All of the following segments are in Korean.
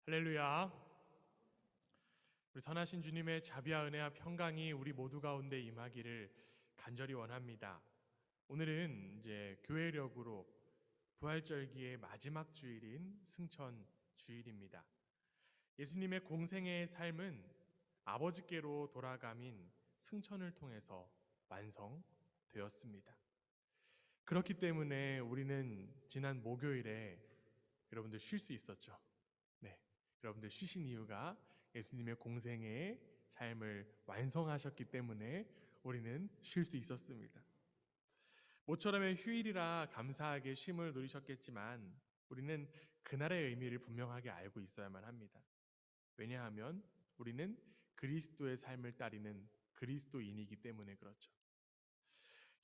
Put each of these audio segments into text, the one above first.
할렐루야. 우리 선하신 주님의 자비와 은혜와 평강이 우리 모두 가운데 임하기를 간절히 원합니다. 오늘은 이제 교회력으로 부활절기의 마지막 주일인 승천 주일입니다. 예수님의 공생의 삶은 아버지께로 돌아감인 승천을 통해서 완성되었습니다. 그렇기 때문에 우리는 지난 목요일에 여러분들 쉴 수 있었죠. 네, 여러분들 쉬신 이유가 예수님의 공생의 삶을 완성하셨기 때문에 우리는 쉴 수 있었습니다. 모처럼의 휴일이라 감사하게 쉼을 누리셨겠지만 우리는 그날의 의미를 분명하게 알고 있어야만 합니다. 왜냐하면 우리는 그리스도의 삶을 따르는 그리스도인이기 때문에 그렇죠.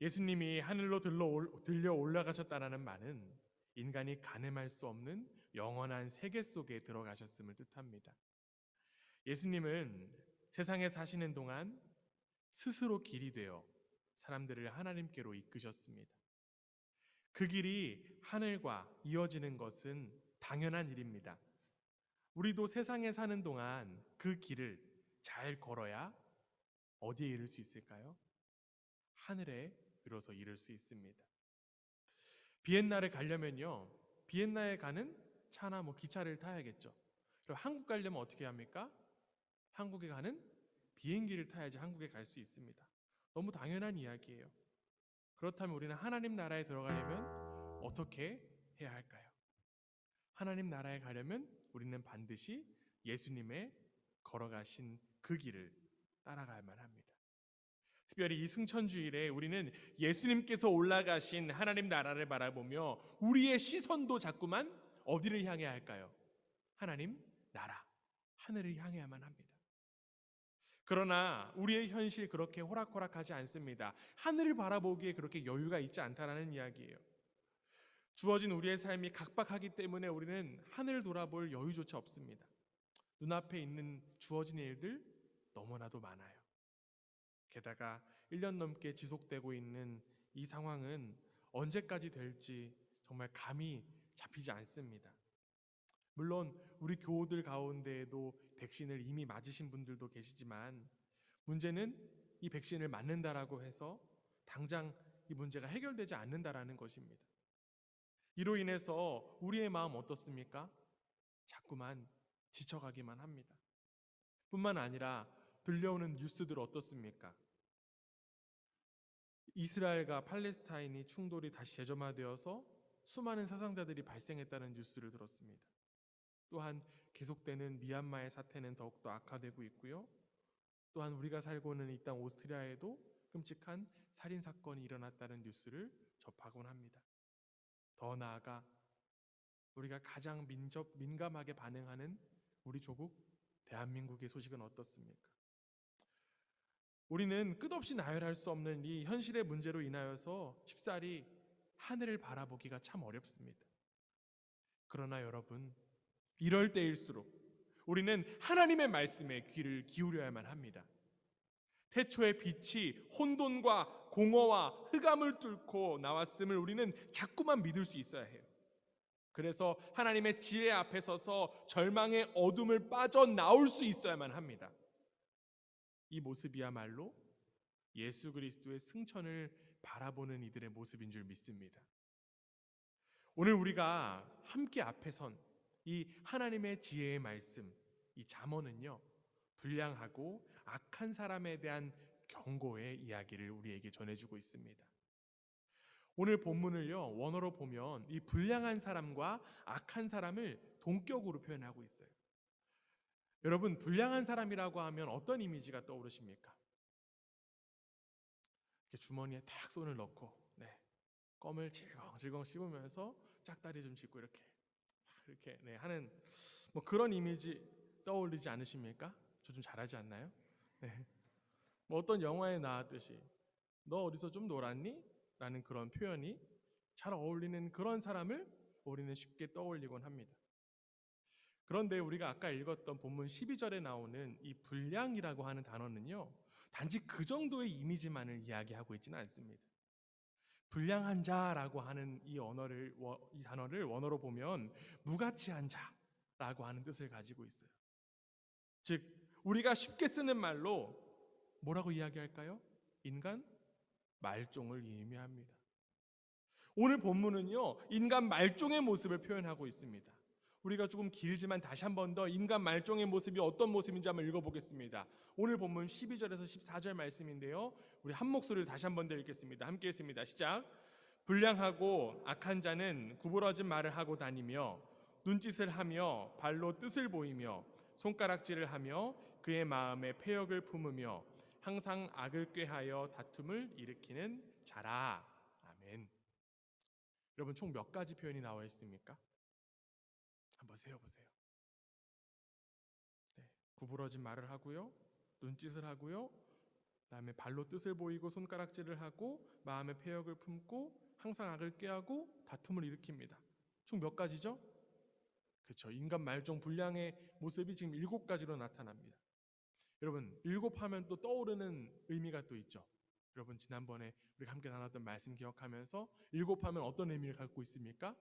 예수님이 하늘로 들려 올라가셨다는 말은 인간이 가늠할 수 없는 영원한 세계 속에 들어가셨음을 뜻합니다. 예수님은 세상에 사시는 동안 스스로 길이 되어 사람들을 하나님께로 이끄셨습니다. 그 길이 하늘과 이어지는 것은 당연한 일입니다. 우리도 세상에 사는 동안 그 길을 잘 걸어야 어디에 이를 수 있을까요? 하늘에 이뤄서 이룰 수 있습니다. 비엔나를 가려면요, 비엔나에 가는 차나 기차를 타야겠죠. 그럼 한국 가려면 어떻게 합니까? 한국에 가는 비행기를 타야지 한국에 갈 수 있습니다. 너무 당연한 이야기예요. 그렇다면 우리는 하나님 나라에 들어가려면 어떻게 해야 할까요? 하나님 나라에 가려면 우리는 반드시 예수님의 걸어가신 그 길을 따라가야만 합니다. 특별히 이 승천주일에 우리는 예수님께서 올라가신 하나님 나라를 바라보며 우리의 시선도 자꾸만 어디를 향해야 할까요? 하나님 나라, 하늘을 향해야만 합니다. 그러나 우리의 현실 그렇게 호락호락하지 않습니다. 하늘을 바라보기에 그렇게 여유가 있지 않다라는 이야기예요. 주어진 우리의 삶이 각박하기 때문에 우리는 하늘을 돌아볼 여유조차 없습니다. 눈앞에 있는 주어진 일들 너무나도 많아요. 게다가 1년 넘게 지속되고 있는 이 상황은 언제까지 될지 정말 감이 잡히지 않습니다. 물론 우리 교우들 가운데에도 백신을 이미 맞으신 분들도 계시지만 문제는 이 백신을 맞는다라고 해서 당장 이 문제가 해결되지 않는다라는 것입니다. 이로 인해서 우리의 마음 어떻습니까? 자꾸만 지쳐가기만 합니다. 뿐만 아니라 들려오는 뉴스들 어떻습니까? 이스라엘과 팔레스타인이 충돌이 다시 재점화되어서 수많은 사상자들이 발생했다는 뉴스를 들었습니다. 또한 계속되는 미얀마의 사태는 더욱더 악화되고 있고요. 또한 우리가 살고 있는 이 땅 오스트리아에도 끔찍한 살인사건이 일어났다는 뉴스를 접하곤 합니다. 더 나아가 우리가 가장 민감하게 반응하는 우리 조국 대한민국의 소식은 어떻습니까? 우리는 끝없이 나열할 수 없는 이 현실의 문제로 인하여서 쉽사리 하늘을 바라보기가 참 어렵습니다. 그러나 여러분, 이럴 때일수록 우리는 하나님의 말씀에 귀를 기울여야만 합니다. 태초의 빛이 혼돈과 공허와 흑암을 뚫고 나왔음을 우리는 자꾸만 믿을 수 있어야 해요. 그래서 하나님의 지혜 앞에 서서 절망의 어둠을 빠져나올 수 있어야만 합니다. 이 모습이야말로 예수 그리스도의 승천을 바라보는 이들의 모습인 줄 믿습니다. 오늘 우리가 함께 앞에 선 이 하나님의 지혜의 말씀, 이 잠언은요, 불량하고 악한 사람에 대한 경고의 이야기를 우리에게 전해주고 있습니다. 오늘 본문을요, 원어로 보면 이 불량한 사람과 악한 사람을 동격으로 표현하고 있어요. 여러분, 불량한 사람이라고 하면 어떤 이미지가 떠오르십니까? 이렇게 주머니에 탁 손을 넣고, 껌을 질겅질겅 씹으면서 짝다리 좀 짚고 이렇게 하는 그런 이미지 떠올리지 않으십니까? 저 좀 잘하지 않나요? 어떤 영화에 나왔듯이 너 어디서 좀 놀았니? 라는 그런 표현이 잘 어울리는 그런 사람을 우리는 쉽게 떠올리곤 합니다. 그런데 우리가 아까 읽었던 본문 12절에 나오는 이 불량이라고 하는 단어는요, 단지 그 정도의 이미지만을 이야기하고 있지는 않습니다. 불량한 자라고 하는 이 단어를 원어로 보면 무가치한 자라고 하는 뜻을 가지고 있어요. 즉 우리가 쉽게 쓰는 말로 뭐라고 이야기할까요? 인간 말종을 의미합니다. 오늘 본문은요, 인간 말종의 모습을 표현하고 있습니다. 우리가 조금 길지만 다시 한 번 더 인간 말종의 모습이 어떤 모습인지 한번 읽어보겠습니다. 오늘 본문 12절에서 14절 말씀인데요, 우리 한 목소리로 다시 한 번 더 읽겠습니다. 함께 했습니다. 시작. 불량하고 악한 자는 구부러진 말을 하고 다니며 눈짓을 하며 발로 뜻을 보이며 손가락질을 하며 그의 마음에 패역을 품으며 항상 악을 꾀하여 다툼을 일으키는 자라. 아멘. 여러분 총 몇 가지 표현이 나와 있습니까? 한번 세어보세요. 네, 구부러진 말을 하고요, 눈짓을 하고요, 그다음에 발로 뜻을 보이고 손가락질을 하고 마음에 패역을 품고 항상 악을 꾀하고 다툼을 일으킵니다. 총 몇 가지죠? 그렇죠. 인간 말종 불량의 모습이 지금 7가지로 나타납니다. 여러분 7하면 또 떠오르는 의미가 또 있죠. 여러분 지난번에 우리가 함께 나눴던 말씀 기억하면서 7하면 어떤 의미를 갖고 있습니까?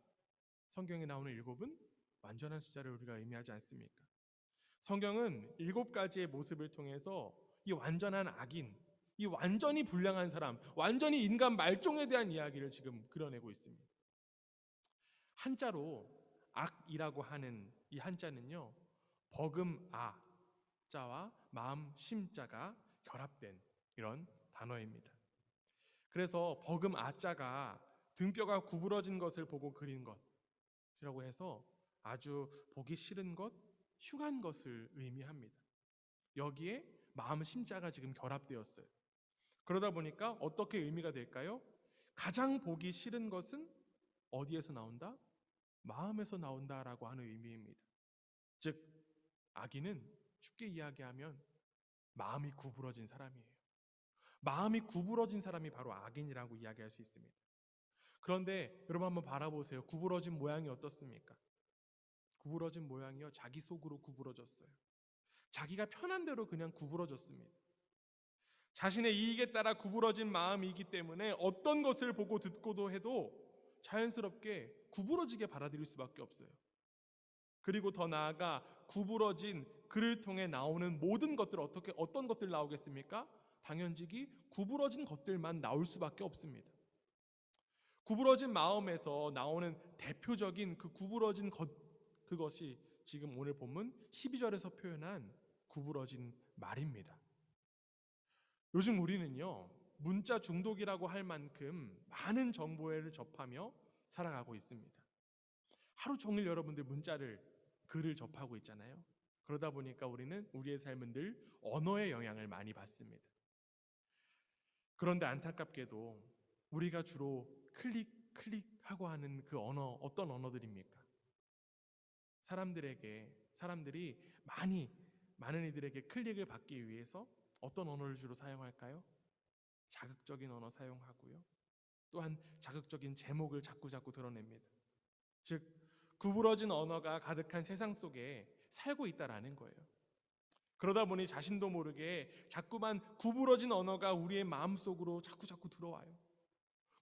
성경에 나오는 7은 완전한 숫자를 우리가 의미하지 않습니까? 성경은 7가지의 모습을 통해서 이 완전한 악인, 이 완전히 불량한 사람, 완전히 인간 말종에 대한 이야기를 지금 그려내고 있습니다. 한자로 악이라고 하는 이 한자는요, 버금 아 자와 마음 심자가 결합된 이런 단어입니다. 그래서 버금 아자가 등뼈가 구부러진 것을 보고 그린 것이라고 해서 아주 보기 싫은 것, 흉한 것을 의미합니다. 여기에 마음 심자가 지금 결합되었어요. 그러다 보니까 어떻게 의미가 될까요? 가장 보기 싫은 것은 어디에서 나온다? 마음에서 나온다라고 하는 의미입니다. 즉 악인은 쉽게 이야기하면 마음이 구부러진 사람이에요. 마음이 구부러진 사람이 바로 악인이라고 이야기할 수 있습니다. 그런데 여러분 한번 바라보세요. 구부러진 모양이 어떻습니까? 구부러진 모양이요, 자기 속으로 구부러졌어요. 자기가 편한 대로 그냥 구부러졌습니다. 자신의 이익에 따라 구부러진 마음이기 때문에 어떤 것을 보고 듣고도 해도 자연스럽게 구부러지게 받아들일 수밖에 없어요. 그리고 더 나아가 구부러진 그를 통해 나오는 모든 것들, 어떤 것들 나오겠습니까? 당연지기 구부러진 것들만 나올 수밖에 없습니다. 구부러진 마음에서 나오는 대표적인 그 구부러진 그것이 지금 오늘 본문 12절에서 표현한 구부러진 말입니다. 요즘 우리는요, 문자 중독이라고 할 만큼 많은 정보를 접하며 살아가고 있습니다. 하루 종일 여러분들 글을 접하고 있잖아요. 그러다 보니까 우리는 우리의 삶은 늘 언어의 영향을 많이 받습니다. 그런데 안타깝게도 우리가 주로 클릭하고 하는 그 언어, 어떤 언어들입니까? 사람들이 많은 이들에게 클릭을 받기 위해서 어떤 언어를 주로 사용할까요? 자극적인 언어 사용하고요, 또한 자극적인 제목을 자꾸 드러냅니다. 즉 구부러진 언어가 가득한 세상 속에 살고 있다라는 거예요. 그러다 보니 자신도 모르게 자꾸만 구부러진 언어가 우리의 마음속으로 자꾸 들어와요.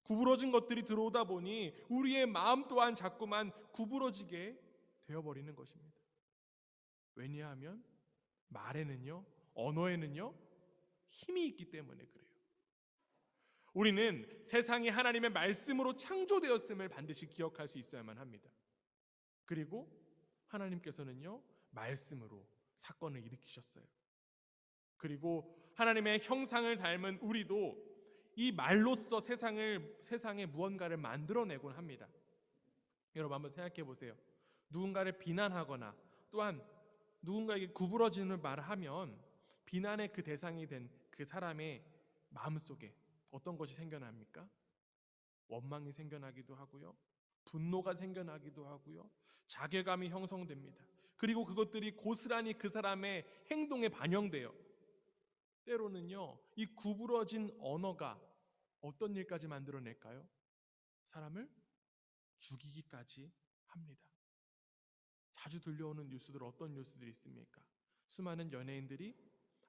구부러진 것들이 들어오다 보니 우리의 마음 또한 자꾸만 구부러지게 되어버리는 것입니다. 왜냐하면 언어에는요 힘이 있기 때문에 그래요. 우리는 세상이 하나님의 말씀으로 창조되었음을 반드시 기억할 수 있어야만 합니다. 그리고 하나님께서는요 말씀으로 사건을 일으키셨어요. 그리고 하나님의 형상을 닮은 우리도 이 말로써 세상에 무언가를 만들어내곤 합니다. 여러분 한번 생각해 보세요. 누군가를 비난하거나 또한 누군가에게 구부러지는 말을 하면 비난의 그 대상이 된 그 사람의 마음속에 어떤 것이 생겨납니까? 원망이 생겨나기도 하고요, 분노가 생겨나기도 하고요, 자괴감이 형성됩니다. 그리고 그것들이 고스란히 그 사람의 행동에 반영돼요. 때로는요 이 구부러진 언어가 어떤 일까지 만들어낼까요? 사람을 죽이기까지 합니다. 자주 들려오는 뉴스들, 어떤 뉴스들이 있습니까? 수많은 연예인들이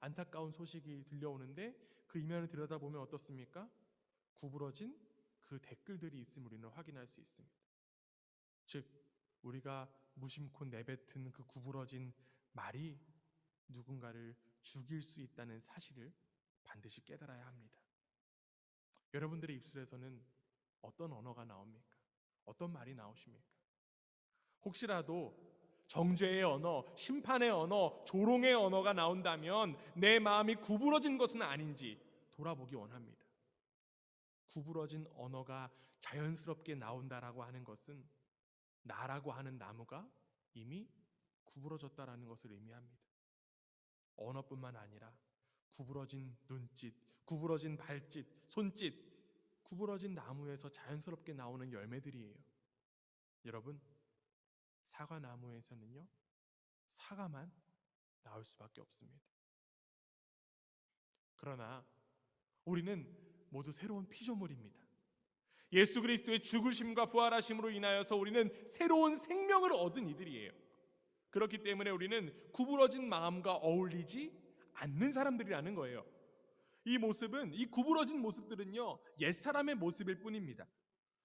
안타까운 소식이 들려오는데 그 이면을 들여다보면 어떻습니까? 구부러진 그 댓글들이 있음을 우리는 확인할 수 있습니다. 즉 우리가 무심코 내뱉은 그 구부러진 말이 누군가를 죽일 수 있다는 사실을 반드시 깨달아야 합니다. 여러분들의 입술에서는 어떤 언어가 나옵니까? 어떤 말이 나오십니까? 혹시라도 정죄의 언어, 심판의 언어, 조롱의 언어가 나온다면 내 마음이 구부러진 것은 아닌지 돌아보기 원합니다. 구부러진 언어가 자연스럽게 나온다라고 하는 것은 나라고 하는 나무가 이미 구부러졌다라는 것을 의미합니다. 언어뿐만 아니라 구부러진 눈짓, 구부러진 발짓, 손짓, 구부러진 나무에서 자연스럽게 나오는 열매들이에요. 여러분, 사과나무에서는요, 사과만 나올 수밖에 없습니다. 그러나 우리는 모두 새로운 피조물입니다. 예수 그리스도의 죽으심과 부활하심으로 인하여서 우리는 새로운 생명을 얻은 이들이에요. 그렇기 때문에 우리는 구부러진 마음과 어울리지 않는 사람들이라는 거예요. 이 모습은, 이 구부러진 모습들은요, 옛사람의 모습일 뿐입니다.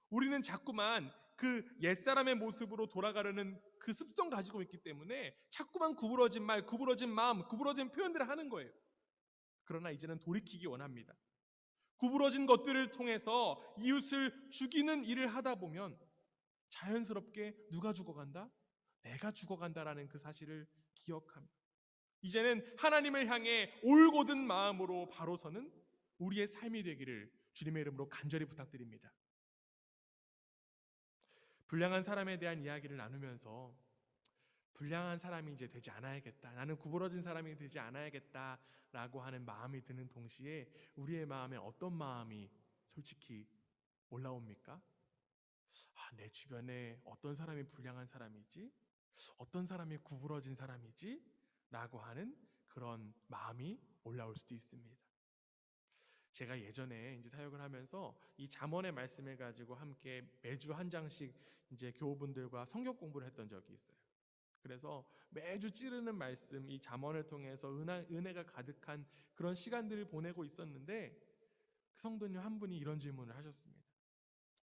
우리는 자꾸만 그 옛사람의 모습으로 돌아가려는 그 습성 가지고 있기 때문에 자꾸만 구부러진 말, 구부러진 마음, 구부러진 표현들을 하는 거예요. 그러나 이제는 돌이키기 원합니다. 구부러진 것들을 통해서 이웃을 죽이는 일을 하다 보면 자연스럽게 누가 죽어간다? 내가 죽어간다라는 그 사실을 기억합니다. 이제는 하나님을 향해 올곧은 마음으로 바로 서는 우리의 삶이 되기를 주님의 이름으로 간절히 부탁드립니다. 불량한 사람에 대한 이야기를 나누면서 불량한 사람이 이제 되지 않아야겠다, 나는 구부러진 사람이 되지 않아야겠다라고 하는 마음이 드는 동시에 우리의 마음에 어떤 마음이 솔직히 올라옵니까? 내 주변에 어떤 사람이 불량한 사람이지? 어떤 사람이 구부러진 사람이지? 라고 하는 그런 마음이 올라올 수도 있습니다. 제가 예전에 이제 사역을 하면서 이 잠언의 말씀을 가지고 함께 매주 한 장씩 이제 교우분들과 성경 공부를 했던 적이 있어요. 그래서 매주 찌르는 말씀, 이 잠언을 통해서 은혜가 가득한 그런 시간들을 보내고 있었는데 그 성도님 한 분이 이런 질문을 하셨습니다.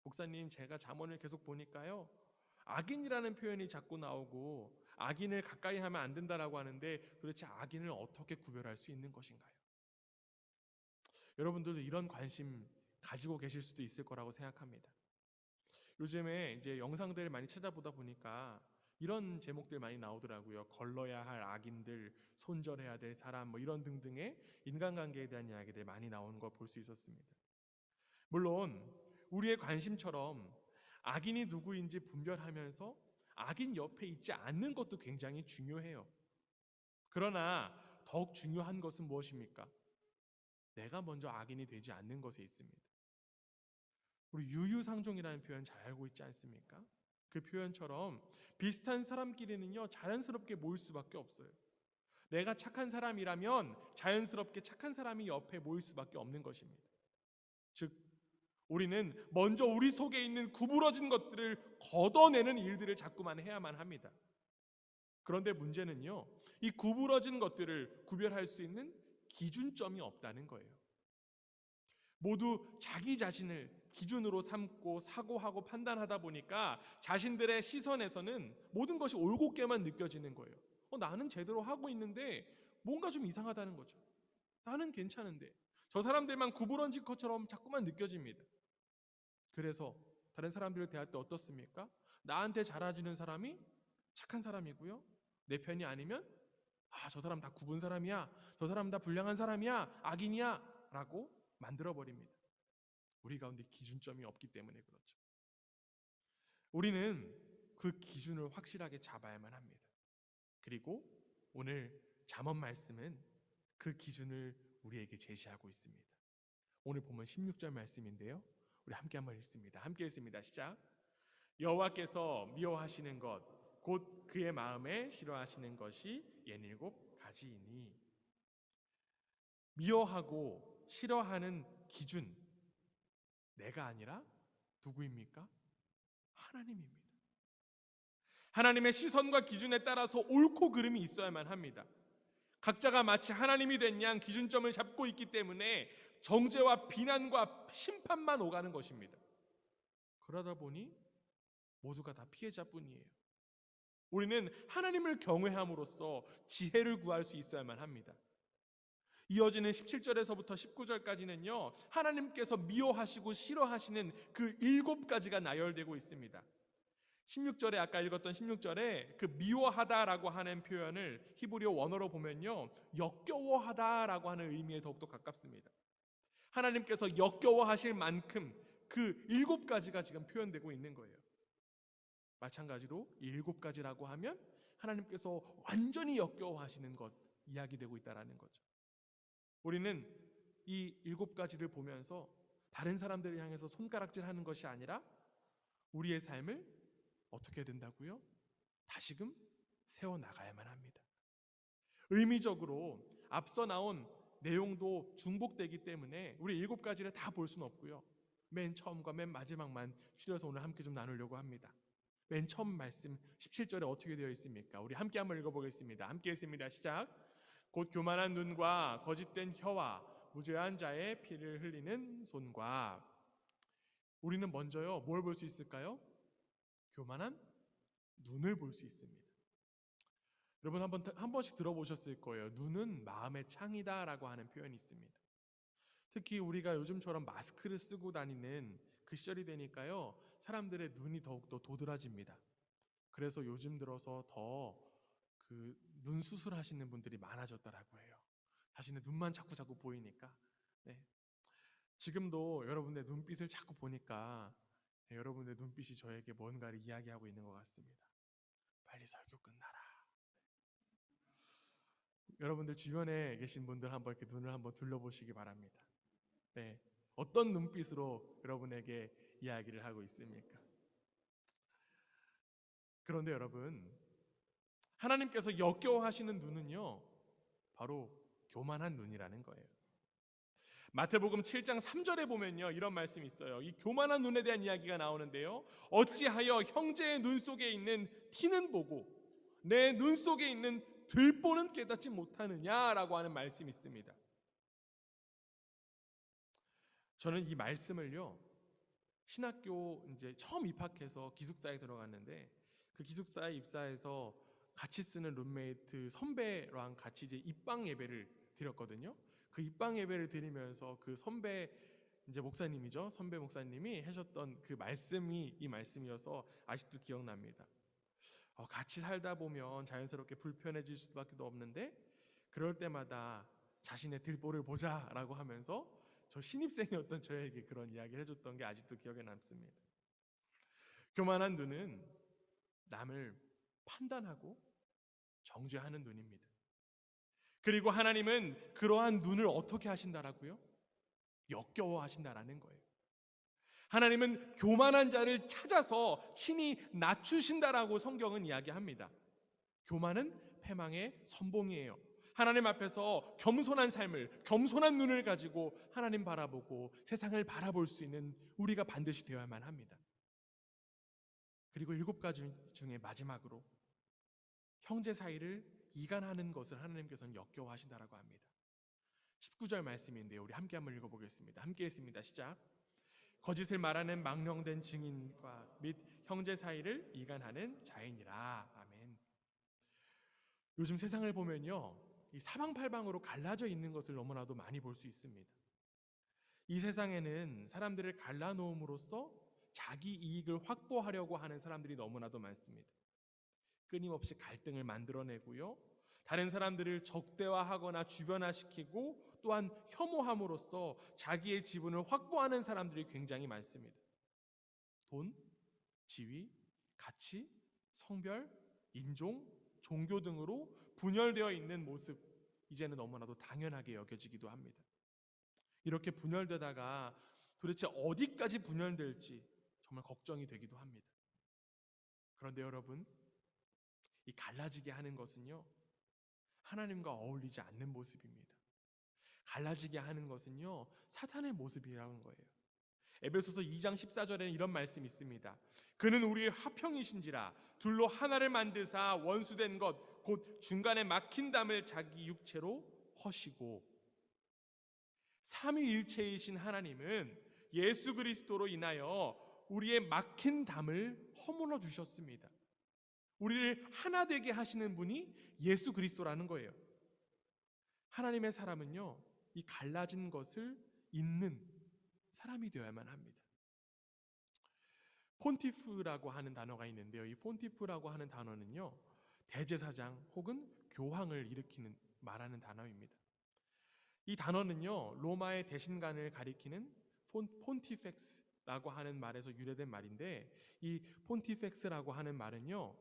목사님, 제가 잠언을 계속 보니까요, 악인이라는 표현이 자꾸 나오고 악인을 가까이 하면 안 된다라고 하는데 도대체 악인을 어떻게 구별할 수 있는 것인가요? 여러분들도 이런 관심 가지고 계실 수도 있을 거라고 생각합니다. 요즘에 이제 영상들을 많이 찾아보다 보니까 이런 제목들 많이 나오더라고요. 걸러야 할 악인들, 손절해야 될 사람, 뭐 이런 등등의 인간관계에 대한 이야기들 많이 나오는 걸 볼 수 있었습니다. 물론 우리의 관심처럼 악인이 누구인지 분별하면서 악인 옆에 있지 않는 것도 굉장히 중요해요. 그러나 더욱 중요한 것은 무엇입니까? 내가 먼저 악인이 되지 않는 것에 있습니다. 우리 유유상종이라는 표현 잘 알고 있지 않습니까? 그 표현처럼 비슷한 사람끼리는요, 자연스럽게 모일 수밖에 없어요. 내가 착한 사람이라면 자연스럽게 착한 사람이 옆에 모일 수밖에 없는 것입니다. 즉, 우리는 먼저 우리 속에 있는 구부러진 것들을 걷어내는 일들을 자꾸만 해야만 합니다. 그런데 문제는요, 이 구부러진 것들을 구별할 수 있는 기준점이 없다는 거예요. 모두 자기 자신을 기준으로 삼고 사고하고 판단하다 보니까 자신들의 시선에서는 모든 것이 올곧게만 느껴지는 거예요. 나는 제대로 하고 있는데 뭔가 좀 이상하다는 거죠. 나는 괜찮은데 저 사람들만 구부러진 것처럼 자꾸만 느껴집니다. 그래서 다른 사람들을 대할 때 어떻습니까? 나한테 잘해주는 사람이 착한 사람이고요, 내 편이 아니면 저 사람 다 굽은 사람이야, 저 사람 다 불량한 사람이야, 악인이야 라고 만들어버립니다. 우리 가운데 기준점이 없기 때문에 그렇죠. 우리는 그 기준을 확실하게 잡아야만 합니다. 그리고 오늘 잠언 말씀은 그 기준을 우리에게 제시하고 있습니다. 오늘 보면 16절 말씀인데요, 우리 함께 한번 읽습니다. 함께 읽습니다. 시작. 여호와께서 미워하시는 것 곧 그의 마음에 싫어하시는 것이 67가지이니. 미워하고 싫어하는 기준, 내가 아니라 누구입니까? 하나님입니다. 하나님의 시선과 기준에 따라서 옳고 그름이 있어야만 합니다. 각자가 마치 하나님이 된 양 기준점을 잡고 있기 때문에 정죄와 비난과 심판만 오가는 것입니다. 그러다 보니 모두가 다 피해자뿐이에요. 우리는 하나님을 경외함으로써 지혜를 구할 수 있어야만 합니다. 이어지는 17절에서부터 19절까지는요, 하나님께서 미워하시고 싫어하시는 그 7가지가 나열되고 있습니다. 16절에 아까 읽었던 16절에 그 미워하다라고 하는 표현을 히브리어 원어로 보면요, 역겨워하다라고 하는 의미에 더욱더 가깝습니다. 하나님께서 역겨워하실 만큼 그 7가지가 지금 표현되고 있는 거예요. 마찬가지로 이 7가지라고 하면 하나님께서 완전히 역겨워하시는 것 이야기되고 있다는 거죠. 우리는 이 7가지를 보면서 다른 사람들을 향해서 손가락질하는 것이 아니라 우리의 삶을 어떻게 해야 된다고요? 다시금 세워나가야만 합니다. 의미적으로 앞서 나온 내용도 중복되기 때문에 우리 7가지를 다 볼 수는 없고요. 맨 처음과 맨 마지막만 추려서 오늘 함께 좀 나누려고 합니다. 맨 처음 말씀 17절에 어떻게 되어 있습니까? 우리 함께 한번 읽어보겠습니다. 함께 읽습니다. 시작. 곧 교만한 눈과 거짓된 혀와 무죄한 자의 피를 흘리는 손과. 우리는 먼저요, 뭘 볼 수 있을까요? 교만한 눈을 볼 수 있습니다. 여러분 한 번씩 들어보셨을 거예요. 눈은 마음의 창이다라고 하는 표현이 있습니다. 특히 우리가 요즘처럼 마스크를 쓰고 다니는 그 시절이 되니까요, 사람들의 눈이 더욱더 도드라집니다. 그래서 요즘 들어서 더 그 눈 수술하시는 분들이 많아졌다라고 해요. 자신의 눈만 자꾸 보이니까. 네. 지금도 여러분의 눈빛을 자꾸 보니까 여러분의 눈빛이 저에게 뭔가를 이야기하고 있는 것 같습니다. 빨리 설교 끝나라. 여러분들 주변에 계신 분들 한번 이렇게 눈을 한번 둘러보시기 바랍니다. 네. 어떤 눈빛으로 여러분에게 이야기를 하고 있습니까? 그런데 여러분, 하나님께서 역겨워하시는 눈은요, 바로 교만한 눈이라는 거예요. 마태복음 7장 3절에 보면요, 이런 말씀이 있어요. 이 교만한 눈에 대한 이야기가 나오는데요, 어찌하여 형제의 눈 속에 있는 티는 보고 내 눈 속에 있는 들보는 깨닫지 못하느냐라고 하는 말씀이 있습니다. 저는 이 말씀을요, 신학교 이제 처음 입학해서 기숙사에 들어갔는데, 그 기숙사에 입사해서 같이 쓰는 룸메이트 선배랑 같이 이제 입방 예배를 드렸거든요. 그 입방 예배를 드리면서 그 선배 이제 목사님이죠. 선배 목사님이 하셨던 그 말씀이 이 말씀이어서 아직도 기억납니다. 같이 살다 보면 자연스럽게 불편해질 수밖에 없는데, 그럴 때마다 자신의 들보를 보자라고 하면서 저 신입생이었던 저에게 그런 이야기를 해줬던 게 아직도 기억에 남습니다. 교만한 눈은 남을 판단하고 정죄하는 눈입니다. 그리고 하나님은 그러한 눈을 어떻게 하신다라고요? 역겨워하신다라는 거예요. 하나님은 교만한 자를 찾아서 친히 낮추신다라고 성경은 이야기합니다. 교만은 패망의 선봉이에요. 하나님 앞에서 겸손한 삶을, 겸손한 눈을 가지고 하나님 바라보고 세상을 바라볼 수 있는 우리가 반드시 되어야만 합니다. 그리고 7가지 중에 마지막으로 형제 사이를 이간하는 것을 하나님께서는 역겨워하신다라고 합니다. 19절 말씀인데요, 우리 함께 한번 읽어보겠습니다. 함께 읽습니다. 시작. 거짓을 말하는 망령된 증인과 및 형제 사이를 이간하는 자인이라. 아멘. 요즘 세상을 보면요, 이 사방팔방으로 갈라져 있는 것을 너무나도 많이 볼 수 있습니다. 이 세상에는 사람들을 갈라놓음으로써 자기 이익을 확보하려고 하는 사람들이 너무나도 많습니다. 끊임없이 갈등을 만들어내고요, 다른 사람들을 적대화하거나 주변화시키고 또한 혐오함으로써 자기의 지분을 확보하는 사람들이 굉장히 많습니다. 돈, 지위, 가치, 성별, 인종, 종교 등으로 분열되어 있는 모습, 이제는 너무나도 당연하게 여겨지기도 합니다. 이렇게 분열되다가 도대체 어디까지 분열될지 정말 걱정이 되기도 합니다. 그런데 여러분, 이 갈라지게 하는 것은요, 하나님과 어울리지 않는 모습입니다. 갈라지게 하는 것은요, 사탄의 모습이라는 거예요. 에베소서 2장 14절에는 이런 말씀이 있습니다. 그는 우리의 화평이신지라 둘로 하나를 만드사 원수된 것 곧 중간에 막힌 담을 자기 육체로 허시고. 삼위일체이신 하나님은 예수 그리스도로 인하여 우리의 막힌 담을 허물어 주셨습니다. 우리를 하나 되게 하시는 분이 예수 그리스도라는 거예요. 하나님의 사람은요, 이 갈라진 것을 잇는 사람이 되어야만 합니다. 폰티프라고 하는 단어가 있는데요, 이 폰티프라고 하는 단어는요, 대제사장 혹은 교황을 일으키는 말하는 단어입니다. 이 단어는요, 로마의 대신관을 가리키는 폰티펙스라고 하는 말에서 유래된 말인데, 이 폰티펙스라고 하는 말은요,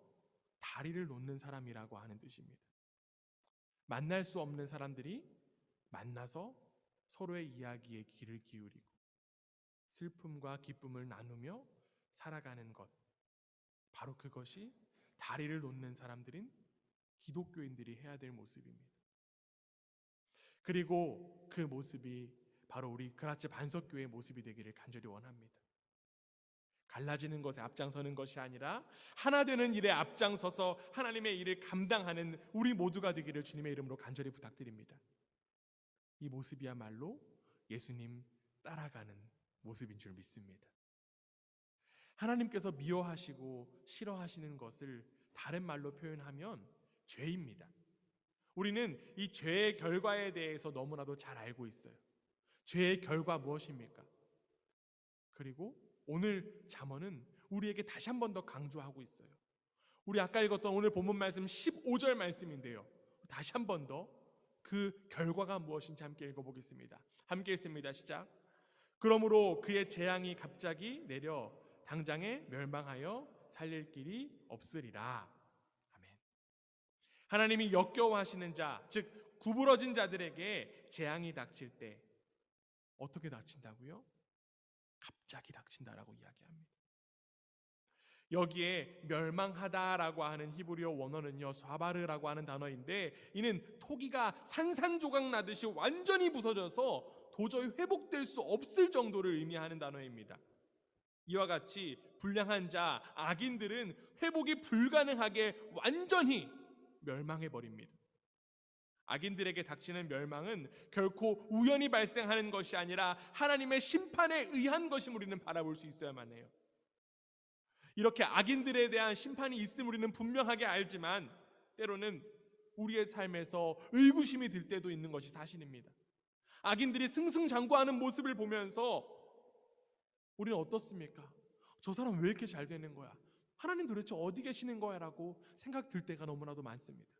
다리를 놓는 사람이라고 하는 뜻입니다. 만날 수 없는 사람들이 만나서 서로의 이야기에 귀를 기울이고 슬픔과 기쁨을 나누며 살아가는 것, 바로 그것이 다리를 놓는 사람들인 기독교인들이 해야 될 모습입니다. 그리고 그 모습이 바로 우리 그라치 반석교회의 모습이 되기를 간절히 원합니다. 갈라지는 것에 앞장서는 것이 아니라 하나 되는 일에 앞장서서 하나님의 일을 감당하는 우리 모두가 되기를 주님의 이름으로 간절히 부탁드립니다. 이 모습이야말로 예수님 따라가는 모습인 줄 믿습니다. 하나님께서 미워하시고 싫어하시는 것을 다른 말로 표현하면 죄입니다. 우리는 이 죄의 결과에 대해서 너무나도 잘 알고 있어요. 죄의 결과 무엇입니까? 그리고 오늘 잠언은 우리에게 다시 한 번 더 강조하고 있어요. 우리 아까 읽었던 오늘 본문 말씀 15절 말씀인데요, 다시 한 번 더 그 결과가 무엇인지 함께 읽어보겠습니다. 함께 읽습니다. 시작. 그러므로 그의 재앙이 갑자기 내려 당장에 멸망하여 살릴 길이 없으리라. 아멘. 하나님이 역겨워하시는 자, 즉 구부러진 자들에게 재앙이 닥칠 때 어떻게 닥친다고요? 갑자기 닥친다라고 이야기합니다. 여기에 멸망하다라고 하는 히브리어 원어는요, 쏴바르라고 하는 단어인데, 이는 토기가 산산조각 나듯이 완전히 부서져서 도저히 회복될 수 없을 정도를 의미하는 단어입니다. 이와 같이 불량한 자, 악인들은 회복이 불가능하게 완전히 멸망해버립니다. 악인들에게 닥치는 멸망은 결코 우연히 발생하는 것이 아니라 하나님의 심판에 의한 것임 우리는 바라볼 수 있어야만 해요. 이렇게 악인들에 대한 심판이 있음 우리는 분명하게 알지만 때로는 우리의 삶에서 의구심이 들 때도 있는 것이 사실입니다. 악인들이 승승장구하는 모습을 보면서 우리는 어떻습니까? 저 사람 왜 이렇게 잘 되는 거야? 하나님 도대체 어디 계시는 거야? 라고 생각 들 때가 너무나도 많습니다.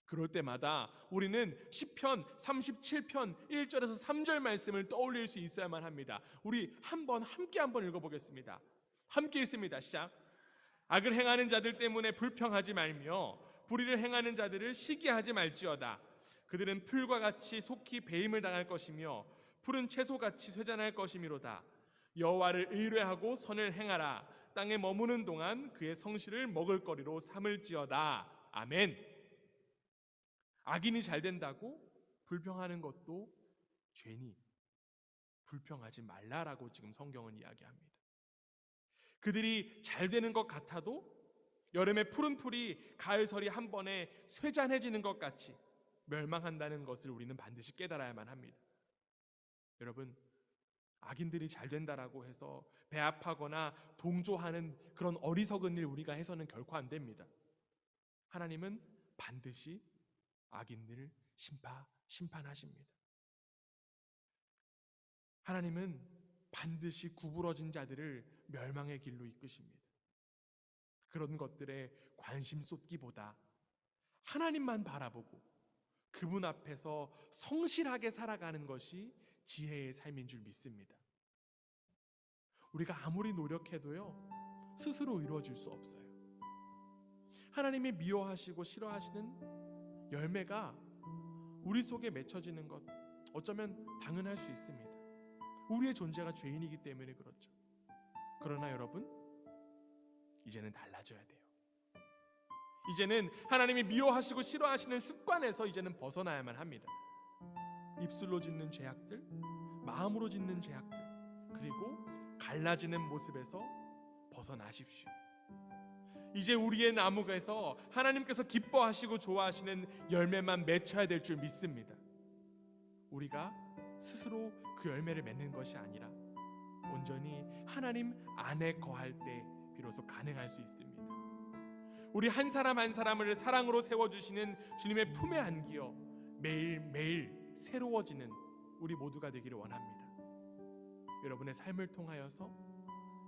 그럴 때마다 우리는 시편 37편 1절에서 3절 말씀을 떠올릴 수 있어야만 합니다. 우리 함께 한번 읽어보겠습니다. 함께 읽습니다. 시작. 악을 행하는 자들 때문에 불평하지 말며 불의를 행하는 자들을 시기하지 말지어다. 그들은 풀과 같이 속히 배임을 당할 것이며 푸른 채소같이 쇠잔할 것이미로다. 여호와를 의뢰하고 선을 행하라. 땅에 머무는 동안 그의 성실을 먹을거리로 삼을지어다. 아멘. 악인이 잘 된다고 불평하는 것도 죄니 불평하지 말라라고 지금 성경은 이야기합니다. 그들이 잘 되는 것 같아도 여름의 푸른 풀이 가을설이 한 번에 쇠잔해지는 것 같이 멸망한다는 것을 우리는 반드시 깨달아야만 합니다. 여러분, 악인들이 잘 된다라고 해서 배합하거나 동조하는 그런 어리석은 일 우리가 해서는 결코 안 됩니다. 하나님은 반드시 악인들을 심판하십니다. 하나님은 반드시 구부러진 자들을 멸망의 길로 이끄십니다. 그런 것들에 관심 쏟기보다 하나님만 바라보고 그분 앞에서 성실하게 살아가는 것이 지혜의 삶인 줄 믿습니다. 우리가 아무리 노력해도요, 스스로 이루어질 수 없어요. 하나님이 미워하시고 싫어하시는 열매가 우리 속에 맺혀지는 것, 어쩌면 당연할 수 있습니다. 우리의 존재가 죄인이기 때문에 그렇죠. 그러나 여러분, 이제는 달라져야 돼요. 이제는 하나님이 미워하시고 싫어하시는 습관에서 이제는 벗어나야만 합니다. 입술로 짓는 죄악들, 마음으로 짓는 죄악들, 그리고 갈라지는 모습에서 벗어나십시오. 이제 우리의 나무에서 하나님께서 기뻐하시고 좋아하시는 열매만 맺혀야 될 줄 믿습니다. 우리가 스스로 그 열매를 맺는 것이 아니라 온전히 하나님 안에 거할 때 비로소 가능할 수 있습니다. 우리 한 사람 한 사람을 사랑으로 세워주시는 주님의 품에 안기어 매일매일 새로워지는 우리 모두가 되기를 원합니다. 여러분의 삶을 통하여서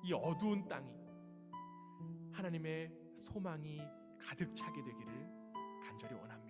이 어두운 땅이 하나님의 소망이 가득 차게 되기를 간절히 원합니다.